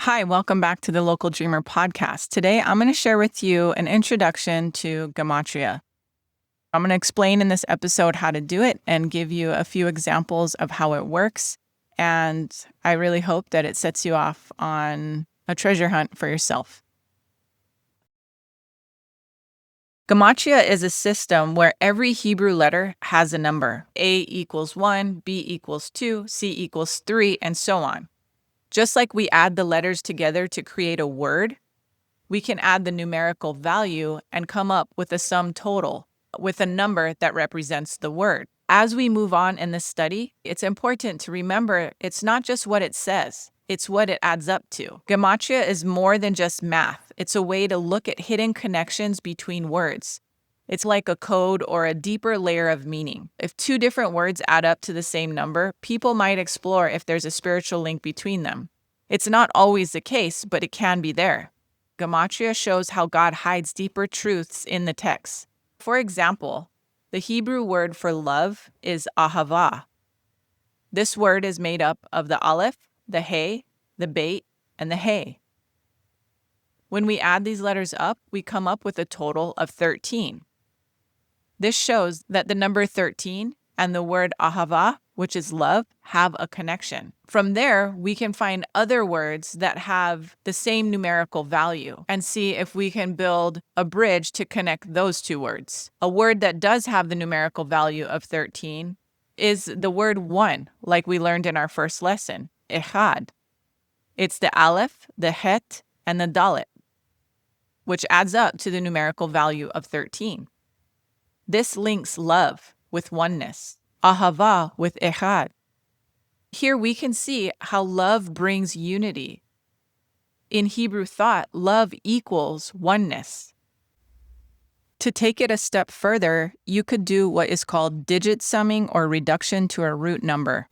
Hi, welcome back to the Local Dreamer podcast. Today, I'm going to share with you an introduction to Gematria. I'm going to explain in this episode how to do it and give you a few examples of how it works. And I really hope that it sets you off on a treasure hunt for yourself. Gematria is a system where every Hebrew letter has a number. A equals 1, B equals 2, C equals 3, and so on. Just like we add the letters together to create a word, we can add the numerical value and come up with a sum total with a number that represents the word. As we move on in this study, it's important to remember it's not just what it says, it's what it adds up to. Gematria is more than just math. It's a way to look at hidden connections between words. It's like a code or a deeper layer of meaning. If two different words add up to the same number, people might explore if there's a spiritual link between them. It's not always the case, but it can be there. Gematria shows how God hides deeper truths in the text. For example, the Hebrew word for love is ahava. This word is made up of the aleph, the hey, the beit, and the hey. When we add these letters up, we come up with a total of 13. This shows that the number 13 and the word ahava, which is love, have a connection. From there, we can find other words that have the same numerical value and see if we can build a bridge to connect those two words. A word that does have the numerical value of 13 is the word one, like we learned in our first lesson, echad. It's the aleph, the het, and the dalet, which adds up to the numerical value of 13. This links love with oneness, ahava with echad. Here we can see how love brings unity. In Hebrew thought, love equals oneness. To take it a step further, you could do what is called digit summing or reduction to a root number.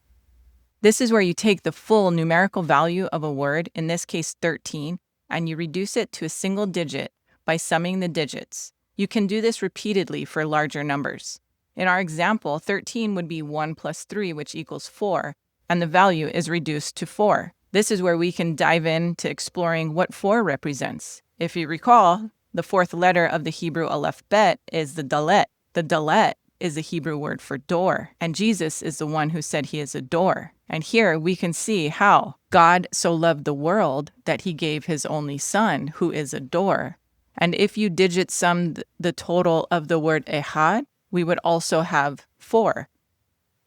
This is where you take the full numerical value of a word, in this case 13, and you reduce it to a single digit by summing the digits. You can do this repeatedly for larger numbers. In our example, 13 would be 1 plus 3, which equals 4, and the value is reduced to 4. This is where we can dive into exploring what 4 represents. If you recall, the fourth letter of the Hebrew aleph bet is the dalet. The dalet is the Hebrew word for door, and Jesus is the one who said he is a door. And here we can see how God so loved the world that he gave his only son, who is a door. And if you digit sum the total of the word echad, we would also have 4.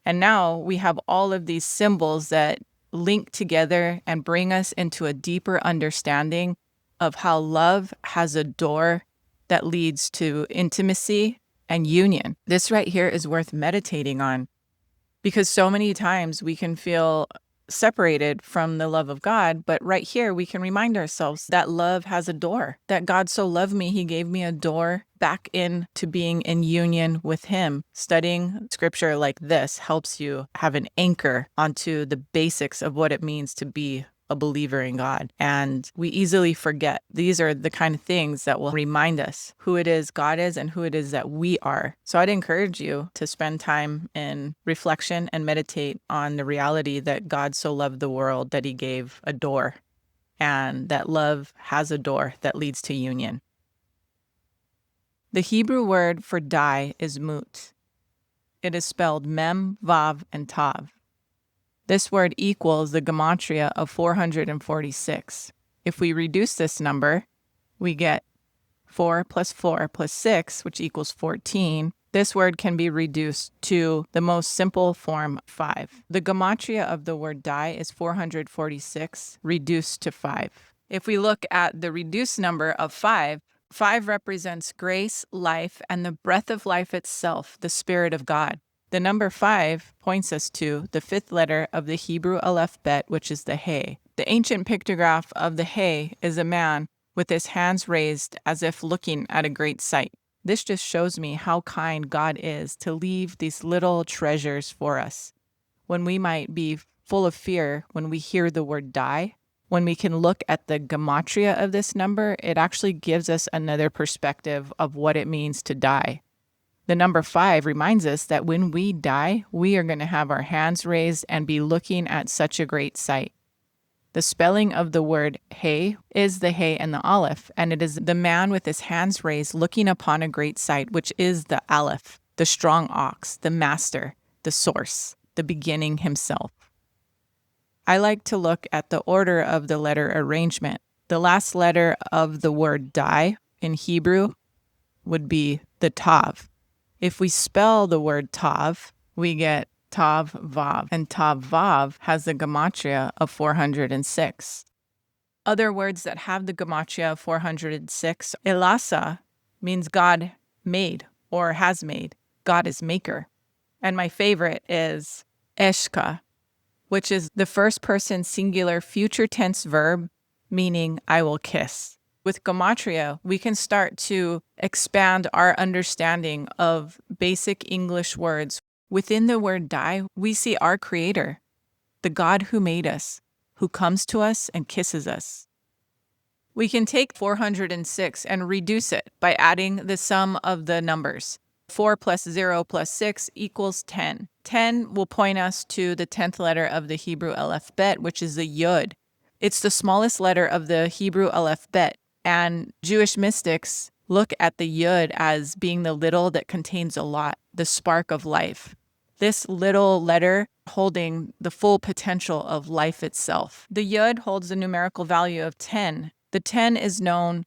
And now we have all of these symbols that link together and bring us into a deeper understanding of how love has a door that leads to intimacy and union. This right here is worth meditating on, because so many times we can feel separated from the love of God, but right here we can remind ourselves that love has a door, that God so loved me, he gave me a door back into being in union with him. Studying scripture like this helps you have an anchor onto the basics of what it means to be a believer in God. And we easily forget. These are the kind of things that will remind us who it is God is and who it is that we are. So I'd encourage you to spend time in reflection and meditate on the reality that God so loved the world that he gave a door, and that love has a door that leads to union. The Hebrew word for die is mut. It is spelled mem, vav, and tav. This word equals the gematria of 446. If we reduce this number, we get 4 plus 4 plus 6, which equals 14. This word can be reduced to the most simple form, 5. The gematria of the word die is 446, reduced to 5. If we look at the reduced number of 5, 5 represents grace, life, and the breath of life itself, the Spirit of God. The number 5 points us to the fifth letter of the Hebrew aleph bet, which is the hey. The ancient pictograph of the hey is a man with his hands raised as if looking at a great sight. This just shows me how kind God is to leave these little treasures for us. When we might be full of fear when we hear the word die, when we can look at the gematria of this number, it actually gives us another perspective of what it means to die. The number 5 reminds us that when we die, we are going to have our hands raised and be looking at such a great sight. The spelling of the word hey is the hey and the aleph, and it is the man with his hands raised looking upon a great sight, which is the aleph, the strong ox, the master, the source, the beginning himself. I like to look at the order of the letter arrangement. The last letter of the word die in Hebrew would be the tav. If we spell the word tav, we get tav vav, and tav vav has the gematria of 406. Other words that have the gematria of 406, elasa means God made or has made. God is maker. And my favorite is eshka, which is the first person singular future tense verb, meaning I will kiss. With Gematria, we can start to expand our understanding of basic English words. Within the word die, we see our Creator, the God who made us, who comes to us and kisses us. We can take 406 and reduce it by adding the sum of the numbers. 4 plus 0 plus 6 equals 10. 10 will point us to the 10th letter of the Hebrew alphabet, which is the yud. It's the smallest letter of the Hebrew alphabet, and Jewish mystics look at the yud as being the little that contains a lot, the spark of life. This little letter holding the full potential of life itself. The yud holds the numerical value of 10. The 10 is known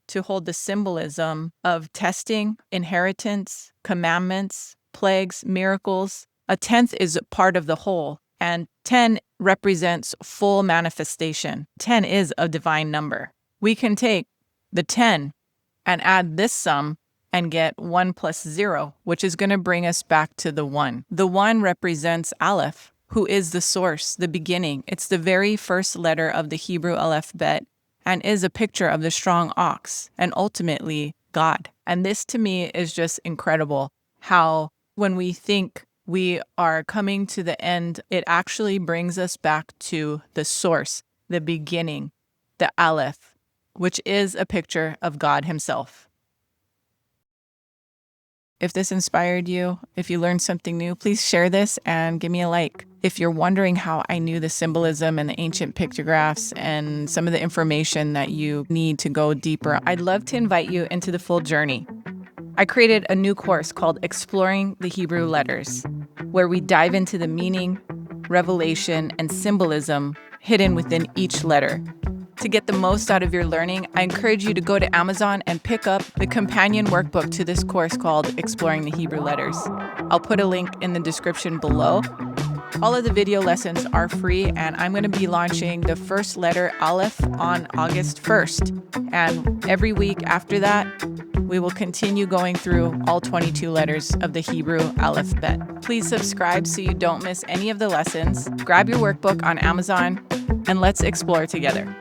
to hold the symbolism of testing, inheritance, commandments, plagues, miracles. A tenth is part of the whole, and 10 represents full manifestation. 10 is a divine number. We can take the 10 and add this sum and get 1 plus 0, which is going to bring us back to the 1. The 1 represents Aleph, who is the source, the beginning. It's the very first letter of the Hebrew alphabet, and is a picture of the strong ox and ultimately God. And this to me is just incredible, how when we think we are coming to the end, it actually brings us back to the source, the beginning, the Aleph, which is a picture of God himself. If this inspired you, if you learned something new, please share this and give me a like. If you're wondering how I knew the symbolism and the ancient pictographs and some of the information that you need to go deeper, I'd love to invite you into the full journey. I created a new course called Exploring the Hebrew Letters, where we dive into the meaning, revelation, and symbolism hidden within each letter. To get the most out of your learning, I encourage you to go to Amazon and pick up the companion workbook to this course called Exploring the Hebrew Letters. I'll put a link in the description below. All of the video lessons are free, and I'm going to be launching the first letter Aleph on August 1st. And every week after that, we will continue going through all 22 letters of the Hebrew alphabet. Please subscribe so you don't miss any of the lessons. Grab your workbook on Amazon, and let's explore together.